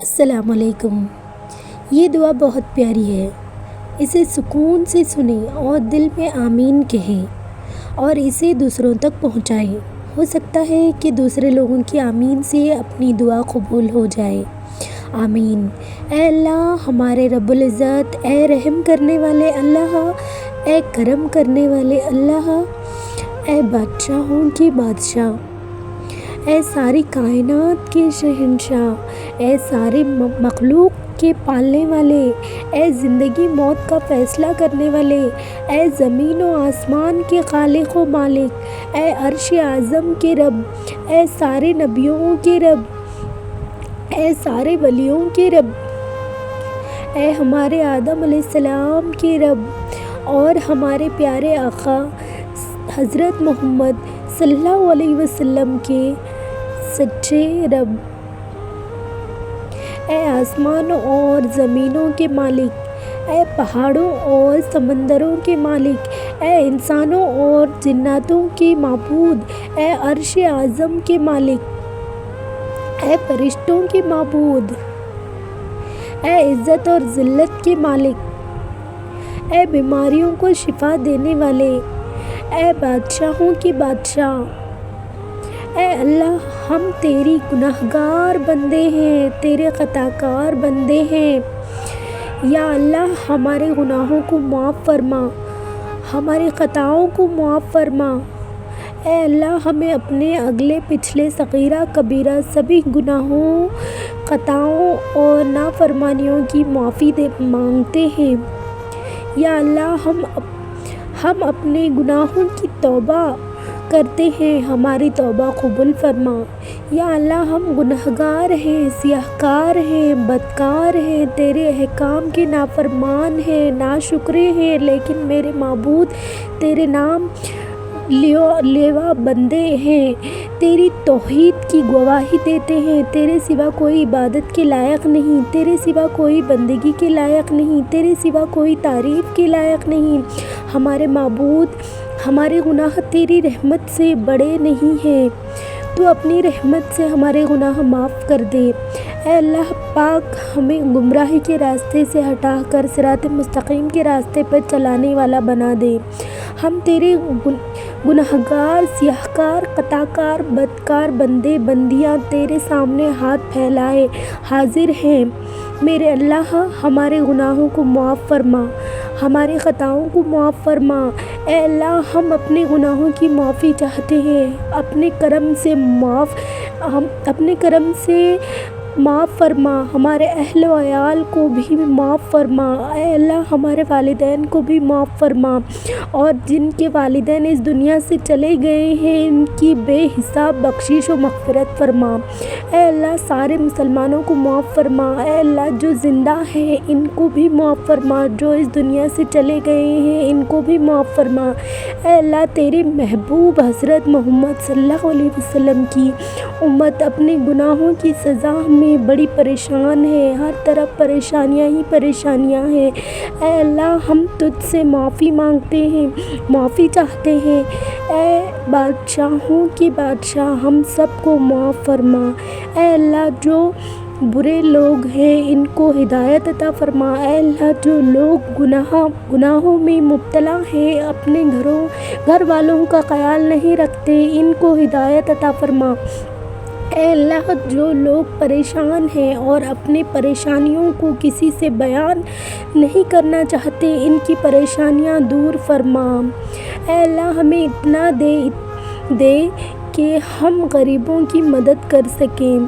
السلام علیکم۔ یہ دعا بہت پیاری ہے، اسے سکون سے سنیں اور دل میں آمین کہیں اور اسے دوسروں تک پہنچائیں۔ ہو سکتا ہے کہ دوسرے لوگوں کی آمین سے اپنی دعا قبول ہو جائے۔ آمین۔ اے اللہ ہمارے رب العزت، اے رحم کرنے والے اللہ، اے کرم کرنے والے اللہ، اے بادشاہوں کے بادشاہ، اے ساری کائنات کے شہنشاہ، اے سارے مخلوق کے پالنے والے، اے زندگی موت کا فیصلہ کرنے والے، اے زمین و آسمان کے خالق و مالک، اے عرش اعظم کے رب، اے سارے نبیوں کے رب، اے سارے ولیوں کے رب، اے ہمارے آدم علیہ السلام کے رب اور ہمارے پیارے آقا حضرت محمد صلی اللہ علیہ وسلم کے سچے رب، اے آسمانوں اور زمینوں کے مالک، اے پہاڑوں اور سمندروں کے مالک، اے انسانوں اور جناتوں کے معبود، اے عرش اعظم کے مالک، اے فرشتوں کے معبود، اے عزت اور ذلت کے مالک، اے بیماریوں کو شفا دینے والے، اے بادشاہوں کے بادشاہ، اے اللہ ہم تیری گناہگار بندے ہیں، تیرے خطا کار بندے ہیں۔ یا اللہ ہمارے گناہوں کو معاف فرما، ہماری خطاؤں کو معاف فرما۔ اے اللہ ہمیں اپنے اگلے پچھلے صغیرہ کبیرہ سبھی گناہوں، خطاؤں اور نافرمانیوں کی معافی مانگتے ہیں۔ یا اللہ ہم اپنے گناہوں کی توبہ کرتے ہیں، ہماری توبہ قبول فرما۔ یا اللہ ہم گنہگار ہیں، سیاہ کار ہیں، بدکار ہیں، تیرے احکام کے نافرمان ہیں، ناشکرے ہیں، لیکن میرے معبود تیرے نام لیوا بندے ہیں، تیری توحید کی گواہی دیتے ہیں۔ تیرے سوا کوئی عبادت کے لائق نہیں، تیرے سوا کوئی بندگی کے لائق نہیں، تیرے سوا کوئی تعریف کے لائق نہیں۔ ہمارے معبود ہمارے گناہ تیری رحمت سے بڑے نہیں ہیں، تو اپنی رحمت سے ہمارے گناہ معاف کر دے۔ اے اللہ پاک ہمیں گمراہی کے راستے سے ہٹا کر صراط مستقیم کے راستے پر چلانے والا بنا دے۔ ہم تیرے گنہگار، سیاہ کار، خطا کار، بدکار بندے بندیاں تیرے سامنے ہاتھ پھیلائے حاضر ہیں۔ میرے اللہ ہمارے گناہوں کو معاف فرما، ہماری خطاؤں کو معاف فرما۔ اے اللہ ہم اپنے گناہوں کی معافی چاہتے ہیں، اپنے کرم سے معاف فرما، ہمارے اہل و عیال کو بھی معاف فرما۔ اے اللہ ہمارے والدین کو بھی معاف فرما، اور جن کے والدین اس دنیا سے چلے گئے ہیں ان کی بے حساب بخشش و مغفرت فرما۔ اے اللہ سارے مسلمانوں کو معاف فرما۔ اے اللہ جو زندہ ہیں ان کو بھی معاف فرما، جو اس دنیا سے چلے گئے ہیں ان کو بھی معاف فرما۔ اے اللہ تیرے محبوب حضرت محمد صلی اللہ علیہ وسلم کی امت اپنے گناہوں کی سزا میں بڑی پریشان ہے، ہر طرف پریشانیاں ہی پریشانیاں ہیں۔ اے اللہ ہم تجھ سے معافی مانگتے ہیں، معافی چاہتے ہیں۔ اے بادشاہوں کے بادشاہ ہم سب کو معاف فرما۔ اے اللہ جو برے لوگ ہیں ان کو ہدایت عطا فرما۔ اے اللہ جو لوگ گناہوں میں مبتلا ہیں، اپنے گھر والوں کا خیال نہیں رکھتے، ان کو ہدایت عطا فرما۔ اے اللہ جو لوگ پریشان ہیں اور اپنی پریشانیوں کو کسی سے بیان نہیں کرنا چاہتے، ان کی پریشانیاں دور فرما۔ اے اللہ ہمیں اتنا دے کہ ہم غریبوں کی مدد کر سکیں۔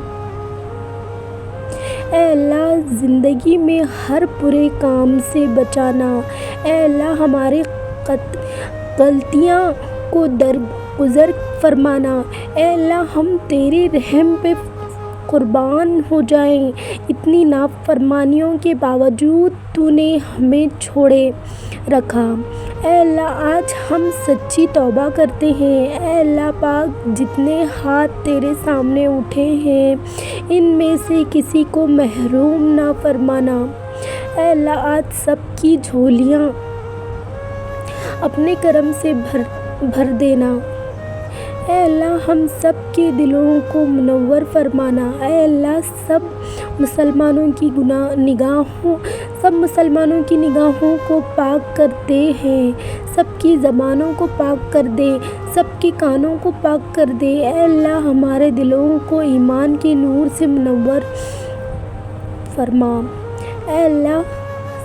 اے اللہ زندگی میں ہر برے کام سے بچانا۔ اے اللہ ہماری غلطیاں کو درگزر فرمانا۔ اے اللہ ہم تیرے رحم پہ قربان ہو جائیں، اتنی نافرمانیوں کے باوجود تو نے ہمیں چھوڑے رکھا۔ اے اللہ آج ہم سچی توبہ کرتے ہیں۔ اے اللہ پاک جتنے ہاتھ تیرے سامنے اٹھے ہیں ان میں سے کسی کو محروم نہ فرمانا۔ اے اللہ آج سب کی جھولیاں اپنے کرم سے بھر دینا۔ اے اللہ ہم سب کے دلوں کو منور فرمانا۔ اے اللہ سب مسلمانوں کی نگاہوں کو پاک کر دے ہیں، سب کی زبانوں کو پاک کر دے، سب کے کانوں کو پاک کر دے۔ اے اللہ ہمارے دلوں کو ایمان کے نور سے منور فرما۔ اے اللہ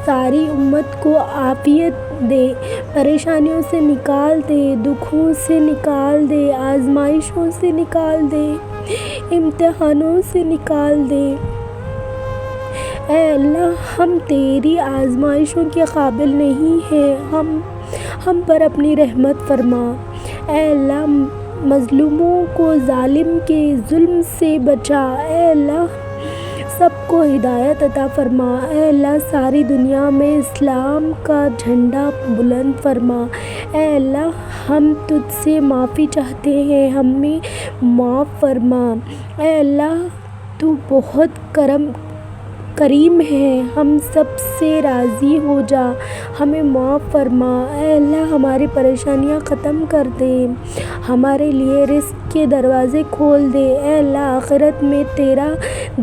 ساری امت کو عافیت دے، پریشانیوں سے نکال دے، دکھوں سے نکال دے، آزمائشوں سے نکال دے، امتحانوں سے نکال دے۔ اے اللہ ہم تیری آزمائشوں کے قابل نہیں ہیں، ہم پر اپنی رحمت فرما۔ اے اللہ مظلوموں کو ظالم کے ظلم سے بچا۔ اے اللہ سب کو ہدایت عطا فرما۔ اے اللہ ساری دنیا میں اسلام کا جھنڈا بلند فرما۔ اے اللہ ہم تجھ سے معافی چاہتے ہیں، ہمیں معاف فرما۔ اے اللہ تو بہت کریم ہے، ہم سب سے راضی ہو جا، ہمیں معاف فرما۔ اے اللہ ہماری پریشانیاں ختم کر دے، ہمارے لیے رزق کے دروازے کھول دے۔ اے اللہ آخرت میں تیرا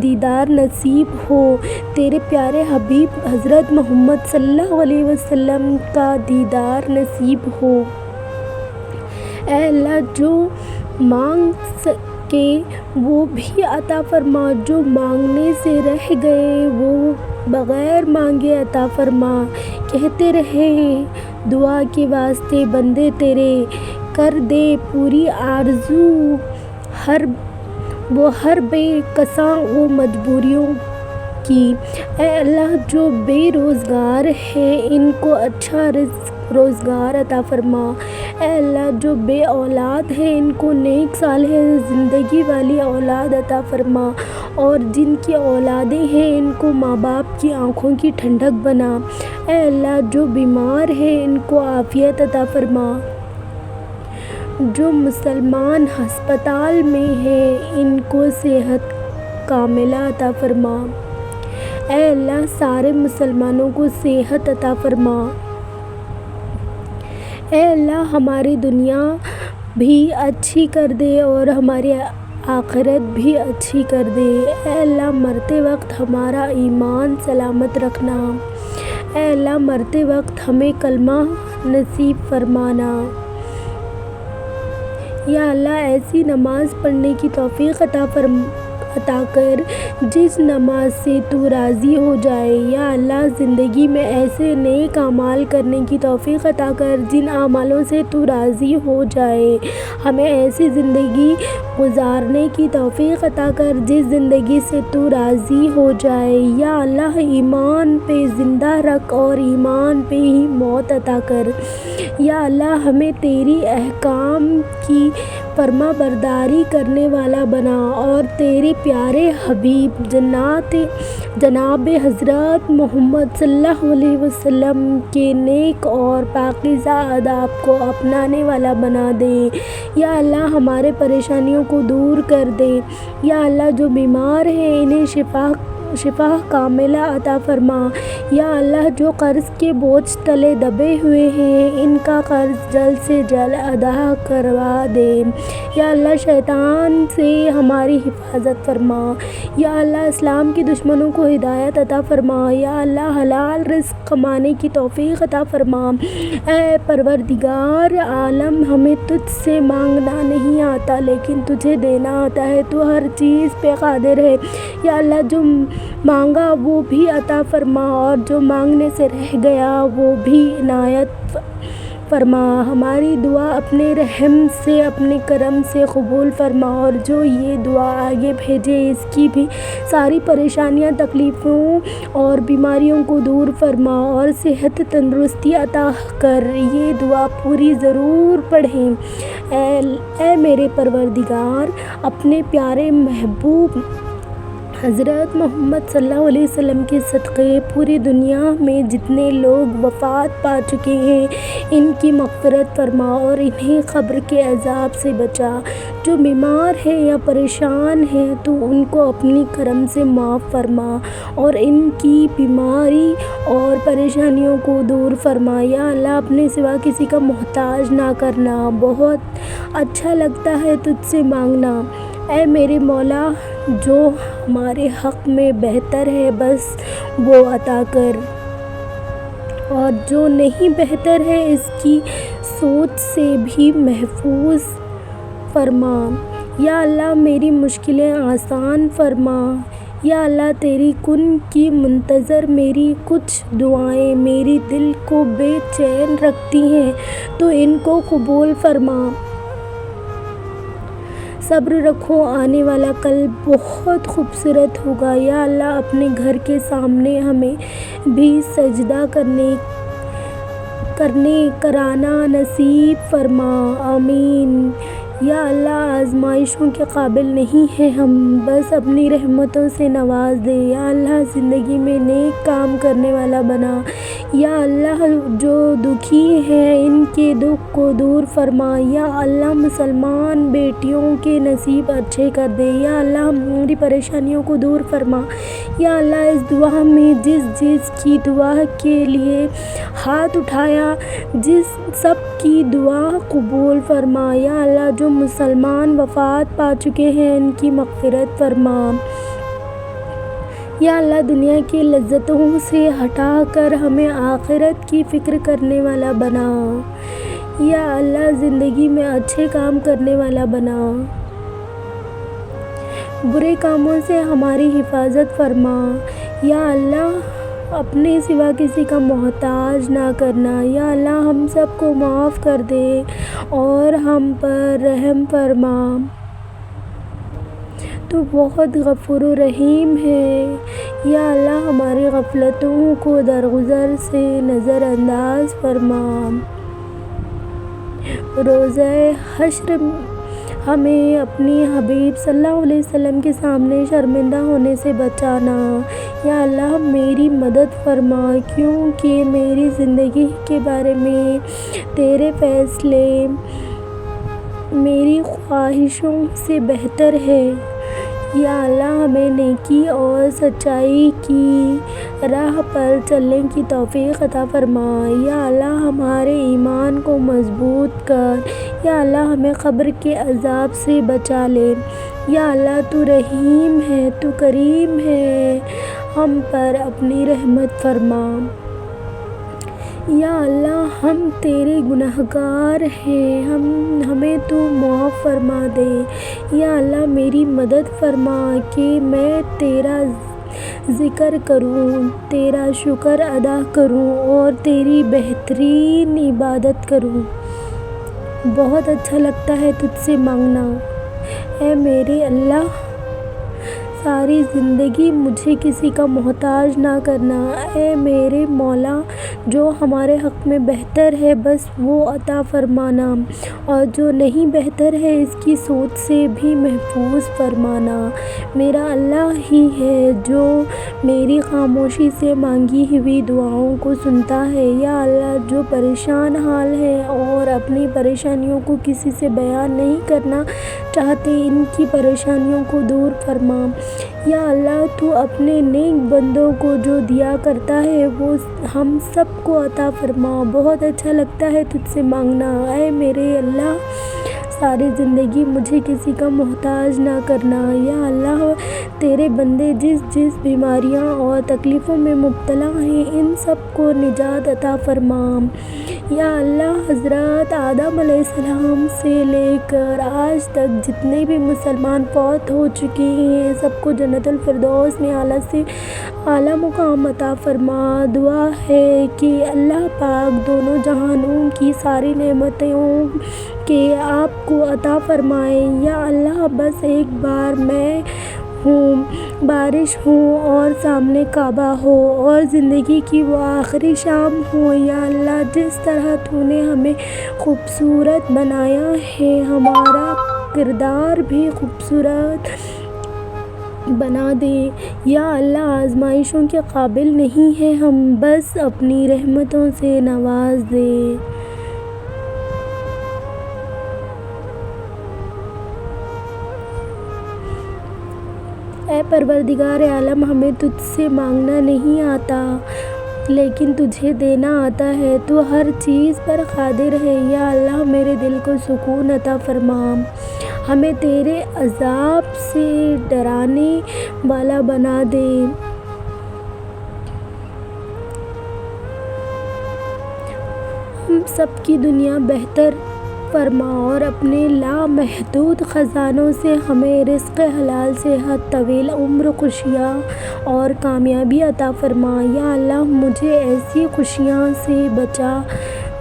دیدار نصیب ہو، تیرے پیارے حبیب حضرت محمد صلی اللہ علیہ وسلم کا دیدار نصیب ہو۔ اے اللہ جو مانگ سکے وہ بھی عطا فرما، جو مانگنے سے رہ گئے وہ بغیر مانگے عطا فرما۔ کہتے رہیں دعا کے واسطے بندے تیرے، کر دے پوری آرزو ہر بے کساں و مجبوریوں کی۔ اے اللہ جو بے روزگار ہے ان کو اچھا روزگار عطا فرما۔ اے اللہ جو بے اولاد ہے ان کو نیک صالح زندگی والی اولاد عطا فرما، اور جن کی اولادیں ہیں ان کو ماں باپ کی آنکھوں کی ٹھنڈک بنا۔ اے اللہ جو بیمار ہے ان کو عافیت عطا فرما، جو مسلمان ہسپتال میں ہیں ان کو صحت کاملہ عطا فرما۔ اے اللہ سارے مسلمانوں کو صحت عطا فرما۔ اے اللہ ہماری دنیا بھی اچھی کر دے اور ہماری آخرت بھی اچھی کر دے۔ اے اللہ مرتے وقت ہمارا ایمان سلامت رکھنا۔ اے اللہ مرتے وقت ہمیں کلمہ نصیب فرمانا۔ یا اللہ ایسی نماز پڑھنے کی توفیق عطا کر جس نماز سے تو راضی ہو جائے۔ یا اللہ زندگی میں ایسے نیک اعمال کرنے کی توفیق عطا کر جن اعمالوں سے تو راضی ہو جائے۔ ہمیں ایسی زندگی گزارنے کی توفیق عطا کر جس زندگی سے تو راضی ہو جائے۔ یا اللہ ایمان پہ زندہ رکھ اور ایمان پہ ہی موت عطا کر۔ یا اللہ ہمیں تیری احکام کی فرما برداری کرنے والا بنا، اور تیرے پیارے حبیب جناب حضرت محمد صلی اللہ علیہ وسلم کے نیک اور پاکیزہ آداب کو اپنانے والا بنا دے۔ یا اللہ ہمارے پریشانیوں کو دور کر دے۔ یا اللہ جو بیمار ہیں انہیں شفا کاملہ عطا فرما۔ یا اللہ جو قرض کے بوجھ تلے دبے ہوئے ہیں ان کا قرض جلد سے جلد ادا کروا دے۔ یا اللہ شیطان سے ہماری حفاظت فرما۔ یا اللہ اسلام کے دشمنوں کو ہدایت عطا فرما۔ یا اللہ حلال رزق کمانے کی توفیق عطا فرما۔ اے پروردگار عالم ہمیں تجھ سے مانگنا نہیں آتا لیکن تجھے دینا آتا ہے، تو ہر چیز پہ قادر ہے۔ یا اللہ جو مانگا وہ بھی عطا فرما، اور جو مانگنے سے رہ گیا وہ بھی عنایت فرما۔ ہماری دعا اپنے رحم سے اپنے کرم سے قبول فرما، اور جو یہ دعا آگے بھیجے اس کی بھی ساری پریشانیاں تکلیفوں اور بیماریوں کو دور فرما اور صحت تندرستی عطا کر۔ یہ دعا پوری ضرور پڑھیں۔ اے میرے پروردگار اپنے پیارے محبوب حضرت محمد صلی اللہ علیہ وسلم کے صدقے پوری دنیا میں جتنے لوگ وفات پا چکے ہیں ان کی مغفرت فرما اور انہیں قبر کے عذاب سے بچا۔ جو بیمار ہیں یا پریشان ہیں تو ان کو اپنی کرم سے معاف فرما اور ان کی بیماری اور پریشانیوں کو دور فرما۔ یا اللہ اپنے سوا کسی کا محتاج نہ کرنا، بہت اچھا لگتا ہے تجھ سے مانگنا۔ اے میرے مولا، جو ہمارے حق میں بہتر ہے بس وہ عطا کر، اور جو نہیں بہتر ہے اس کی سوچ سے بھی محفوظ فرما۔ یا اللہ میری مشکلیں آسان فرما۔ یا اللہ تیری کن کی منتظر میری کچھ دعائیں میری دل کو بے چین رکھتی ہیں تو ان کو قبول فرما۔ صبر رکھو، آنے والا کل بہت خوبصورت ہوگا۔ یا اللہ اپنے گھر کے سامنے ہمیں بھی سجدہ کرانا نصیب فرما، آمین۔ یا اللہ آزمائشوں کے قابل نہیں ہیں ہم، بس اپنی رحمتوں سے نواز دے۔ یا اللہ زندگی میں نیک کام کرنے والا بنا۔ یا اللہ جو دکھی ہیں ان کے دکھ کو دور فرما۔ یا اللہ مسلمان بیٹیوں کے نصیب اچھے کر دے۔ یا اللہ ہماری پریشانیوں کو دور فرما۔ یا اللہ اس دعا میں جس کی دعا کے لیے ہاتھ اٹھایا سب کی دعا قبول فرما۔ یا اللہ جو مسلمان وفات پا چکے ہیں ان کی مغفرت فرما۔ یا اللہ دنیا کی لذتوں سے ہٹا کر ہمیں آخرت کی فکر کرنے والا بنا۔ یا اللہ زندگی میں اچھے کام کرنے والا بنا، برے کاموں سے ہماری حفاظت فرما۔ یا اللہ اپنے سوا کسی کا محتاج نہ کرنا۔ یا اللہ ہم سب کو معاف کر دے اور ہم پر رحم فرما، تو بہت غفور و رحیم ہے۔ یا اللہ ہماری غفلتوں کو درگزر سے نظر انداز فرما۔ روزہ حشر ہمیں اپنی حبیب صلی اللہ علیہ وسلم کے سامنے شرمندہ ہونے سے بچانا۔ یا اللہ میری مدد فرما، کیونکہ میری زندگی کے بارے میں تیرے فیصلے میری خواہشوں سے بہتر ہے۔ یا اللہ ہمیں نیکی اور سچائی کی راہ پر چلنے کی توفیق عطا فرما۔ یا اللہ ہمارے ایمان کو مضبوط کر۔ یا اللہ ہمیں قبر کے عذاب سے بچا لے۔ یا اللہ تو رحیم ہے، تو کریم ہے، ہم پر اپنی رحمت فرما۔ یا اللہ ہم تیرے گنہگار ہیں، ہمیں تو معاف فرما دے۔ یا اللہ میری مدد فرما کہ میں تیرا ذکر کروں، تیرا شکر ادا کروں اور تیری بہترین عبادت کروں۔ بہت اچھا لگتا ہے تجھ سے مانگنا۔ اے میرے اللہ ساری زندگی مجھے کسی کا محتاج نہ کرنا۔ اے میرے مولا جو ہمارے حق میں بہتر ہے بس وہ عطا فرمانا، اور جو نہیں بہتر ہے اس کی سوچ سے بھی محفوظ فرمانا۔ میرا اللہ ہی ہے جو میری خاموشی سے مانگی ہوئی دعاؤں کو سنتا ہے۔ یا اللہ جو پریشان حال ہے اور اپنی پریشانیوں کو کسی سے بیان نہیں کرنا چاہتے ان کی پریشانیوں کو دور فرما۔ یا اللہ تو اپنے نیک بندوں کو جو دیا کرتا ہے وہ ہم سب کو عطا فرما۔ بہت اچھا لگتا ہے تجھ سے مانگنا۔ اے میرے اللہ ساری زندگی مجھے کسی کا محتاج نہ کرنا۔ یا اللہ تیرے بندے جس بیماریاں اور تکلیفوں میں مبتلا ہیں ان سب کو نجات عطا فرما۔ یا اللہ حضرت آدم علیہ السلام سے لے کر آج تک جتنے بھی مسلمان فوت ہو چکے ہیں سب کو جنت الفردوس میں اعلیٰ سے اعلیٰ مقام عطا فرما۔ دعا ہے کہ اللہ پاک دونوں جہانوں کی ساری نعمتوں کے آپ کو عطا فرمائے۔ یا اللہ بس ایک بار میں ہوں، بارش ہو اور سامنے کعبہ ہو اور زندگی کی وہ آخری شام ہو۔ یا اللہ جس طرح تو نے ہمیں خوبصورت بنایا ہے ہمارا کردار بھی خوبصورت بنا دے۔ یا اللہ آزمائشوں کے قابل نہیں ہیں ہم، بس اپنی رحمتوں سے نواز دے۔ اے پروردگار عالم، ہمیں تجھ سے مانگنا نہیں آتا لیکن تجھے دینا آتا ہے۔ تو ہر چیز پر قادر ہے۔ یا اللہ میرے دل کو سکون عطا فرما، ہمیں تیرے عذاب سے ڈرانے والا بنا دے۔ ہم سب کی دنیا بہتر فرما اور اپنے لامحدود خزانوں سے ہمیں رزق حلال، صحت طویل عمر، خوشیاں اور کامیابی عطا فرما۔ یا اللہ مجھے ایسی خوشیاں سے بچا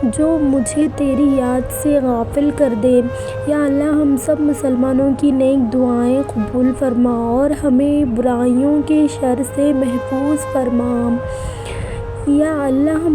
جو مجھے تیری یاد سے غافل کر دے۔ یا اللہ ہم سب مسلمانوں کی نیک دعائیں قبول فرما اور ہمیں برائیوں کے شر سے محفوظ فرما۔ یا اللہ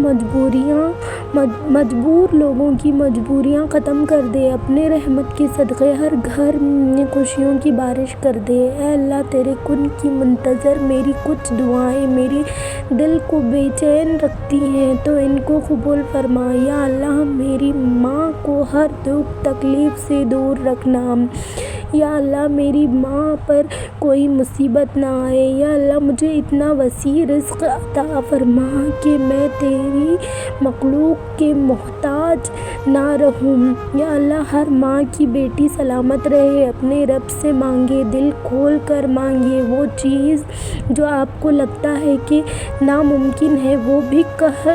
مجبور لوگوں کی مجبوریاں ختم کر دے، اپنے رحمت کے صدقے ہر گھر میں خوشیوں کی بارش کر دے۔ اے اللہ تیرے کن کی منتظر میری کچھ دعائیں میرے دل کو بے چین رکھتی ہیں تو ان کو قبول فرما۔ یا اللہ میری ماں کو ہر دکھ تکلیف سے دور رکھنا۔ یا اللہ میری ماں پر کوئی مصیبت نہ آئے۔ یا اللہ مجھے اتنا وسیع رزق عطا فرما کہ میں تیری مخلوق کے محتاج نہ رہوں۔ یا اللہ ہر ماں کی بیٹی سلامت رہے، اپنے رب سے مانگے، دل کھول کر مانگے، وہ چیز جو آپ کو لگتا ہے کہ ناممکن ہے وہ بھی کہہ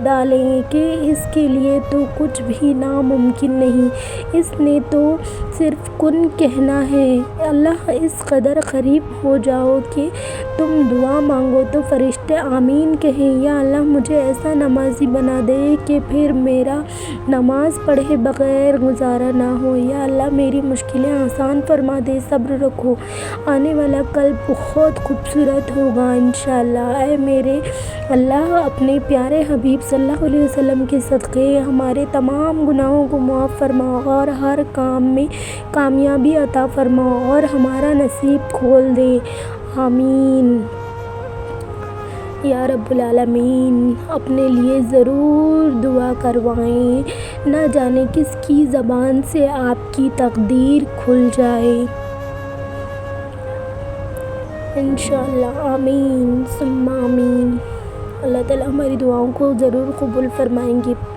ڈالیں کہ اس کے لیے تو کچھ بھی ناممکن نہیں، اس نے تو صرف کن کہنا ہے۔ اللہ اس قدر قریب ہو جاؤ کہ تم دعا مانگو تو فرشتے آمین کہیں۔ یا اللہ مجھے ایسا نمازی بنا دے کہ پھر میرا نماز پڑھے بغیر گزارا نہ ہو۔ یا اللہ میری مشکلیں آسان فرما دے، صبر رکھو، آنے والا کل بہت خوبصورت ہوگا انشاءاللہ۔ اے میرے اللہ اپنے پیارے حبیب صلی اللہ علیہ وسلم کے صدقے ہمارے تمام گناہوں کو معاف فرما اور ہر کام میں کامیابی عطا فرما اور ہمارا نصیب کھول دے، آمین یا رب العالمین۔ اپنے لیے ضرور دعا کروائیں، نہ جانے کس کی زبان سے آپ کی تقدیر کھل جائے انشاءاللہ، آمین ثم آمین۔ اللہ تعالیٰ ہماری دعاؤں کو ضرور قبول فرمائیں گے۔